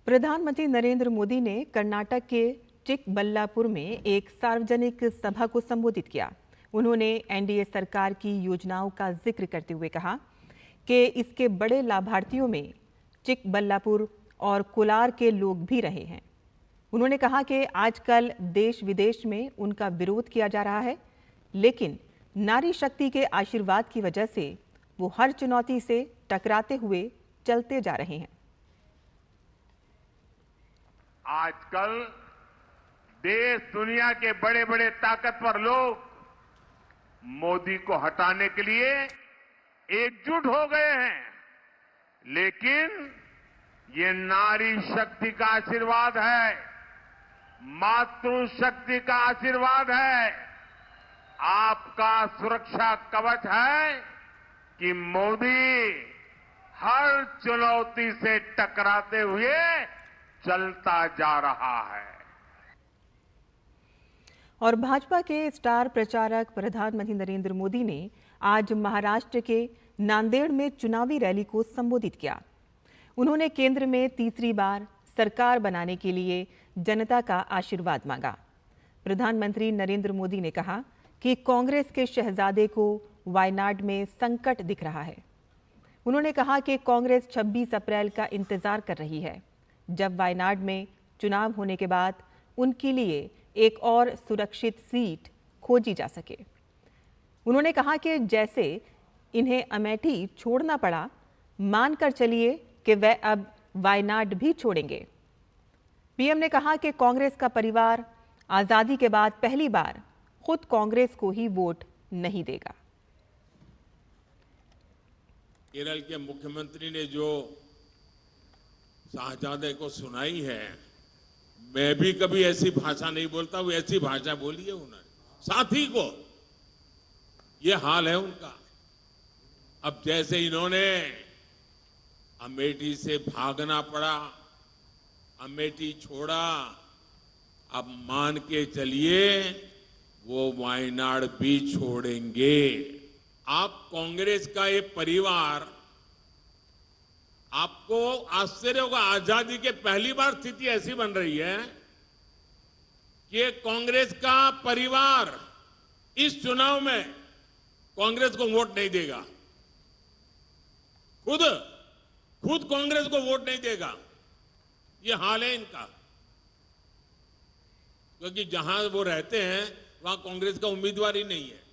प्रधानमंत्री नरेंद्र मोदी ने कर्नाटक के चिकबल्लापुर में एक सार्वजनिक सभा को संबोधित किया। उन्होंने एनडीए सरकार की योजनाओं का जिक्र करते हुए कहा कि इसके बड़े लाभार्थियों में चिकबल्लापुर और कोलार के लोग भी रहे हैं। उन्होंने कहा कि आजकल देश विदेश में उनका विरोध किया जा रहा है, लेकिन नारी शक्ति के आशीर्वाद की वजह से वो हर चुनौती से टकराते हुए चलते जा रहे हैं। आजकल देश दुनिया के बड़े बड़े ताकतवर लोग मोदी को हटाने के लिए एकजुट हो गए हैं, लेकिन ये नारी शक्ति का आशीर्वाद है, मातृशक्ति का आशीर्वाद है, आपका सुरक्षा कवच है कि मोदी हर चुनौती से टकराते हुए चलता जा रहा है। और भाजपा के स्टार प्रचारक प्रधानमंत्री नरेंद्र मोदी ने आज महाराष्ट्र के नांदेड़ में चुनावी रैली को संबोधित किया। उन्होंने केंद्र में तीसरी बार सरकार बनाने के लिए जनता का आशीर्वाद मांगा। प्रधानमंत्री नरेंद्र मोदी ने कहा कि कांग्रेस के शहजादे को वायनाड में संकट दिख रहा है। उन्होंने कहा कि कांग्रेस 26 अप्रैल का इंतजार कर रही है, जब वायनाड में चुनाव होने के बाद उनके लिए एक और सुरक्षित सीट खोजी जा सके। उन्होंने कहा कि जैसे इन्हें अमेठी छोड़ना पड़ा, मानकर चलिए कि वे अब वायनाड भी छोड़ेंगे। पीएम ने कहा कि कांग्रेस का परिवार आजादी के बाद पहली बार खुद कांग्रेस को ही वोट नहीं देगा। केरल के मुख्यमंत्री ने जो शाहजादे को सुनाई है, मैं भी कभी ऐसी भाषा नहीं बोलता, वो ऐसी भाषा बोली है उन्होंने। साथी को ये हाल है उनका। अब जैसे इन्होंने अमेठी से भागना पड़ा, अमेठी छोड़ा, अब मान के चलिए वो वायनाड भी छोड़ेंगे। आप कांग्रेस का ये परिवार, आपको आश्चर्य होगा, आजादी के पहली बार स्थिति ऐसी बन रही है कि कांग्रेस का परिवार इस चुनाव में कांग्रेस को वोट नहीं देगा। खुद कांग्रेस को वोट नहीं देगा। ये हाल है इनका, क्योंकि जहां वो रहते हैं वहां कांग्रेस का उम्मीदवार ही नहीं है।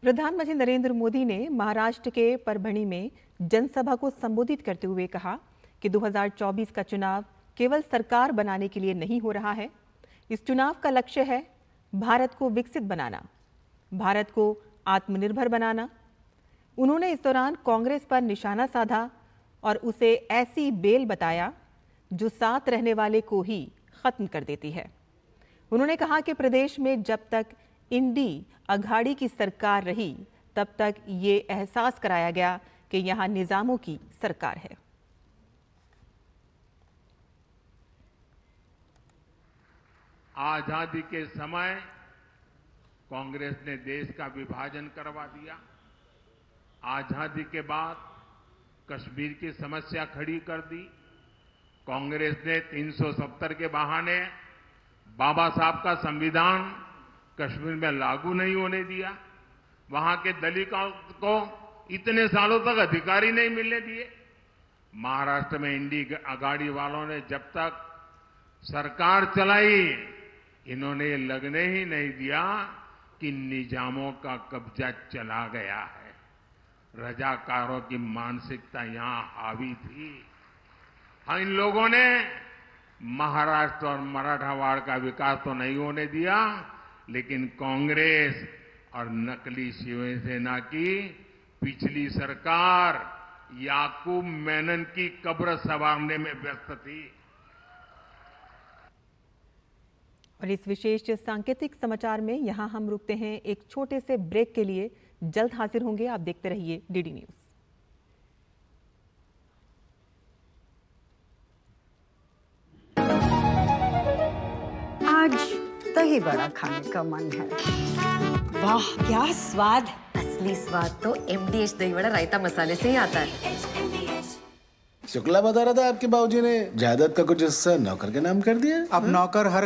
प्रधानमंत्री नरेंद्र मोदी ने महाराष्ट्र के परभणी में जनसभा को संबोधित करते हुए कहा कि 2024 का चुनाव केवल सरकार बनाने के लिए नहीं हो रहा है। इस चुनाव का लक्ष्य है भारत को विकसित बनाना, भारत को आत्मनिर्भर बनाना। उन्होंने इस दौरान कांग्रेस पर निशाना साधा और उसे ऐसी बेल बताया जो साथ रहने वाले को ही खत्म कर देती है। उन्होंने कहा कि प्रदेश में जब तक इंडी अघाड़ी की सरकार रही, तब तक ये एहसास कराया गया कि यहां निजामों की सरकार है। आजादी के समय कांग्रेस ने देश का विभाजन करवा दिया। आजादी के बाद कश्मीर की समस्या खड़ी कर दी। कांग्रेस ने 370 के बहाने बाबा साहब का संविधान कश्मीर में लागू नहीं होने दिया। वहां के दलितों को इतने सालों तक अधिकार ही नहीं मिलने दिए। महाराष्ट्र में इंडी अघाड़ी वालों ने जब तक सरकार चलाई, इन्होंने ये लगने ही नहीं दिया कि निजामों का कब्जा चला गया है। रजाकारों की मानसिकता यहां हावी थी। इन लोगों ने महाराष्ट्र और मराठवाड़ का विकास तो नहीं होने दिया, लेकिन कांग्रेस और नकली शिवसेना की पिछली सरकार याकूब मेनन की कब्र संवारने में व्यस्त थी। और इस विशेष सांकेतिक समाचार में यहां हम रुकते हैं एक छोटे से ब्रेक के लिए। जल्द हाजिर होंगे। आप देखते रहिए डीडी न्यूज। आज दही बड़ा खाने का मन है। वाह क्या स्वाद! असली स्वाद तो MDH दही वड़ा रायता मसाले से ही आता है। शुक्ला बता रहा था आपके बाबूजी ने जायदाद का कुछ हिस्सा नौकर के नाम कर दिया। अब नौकर हर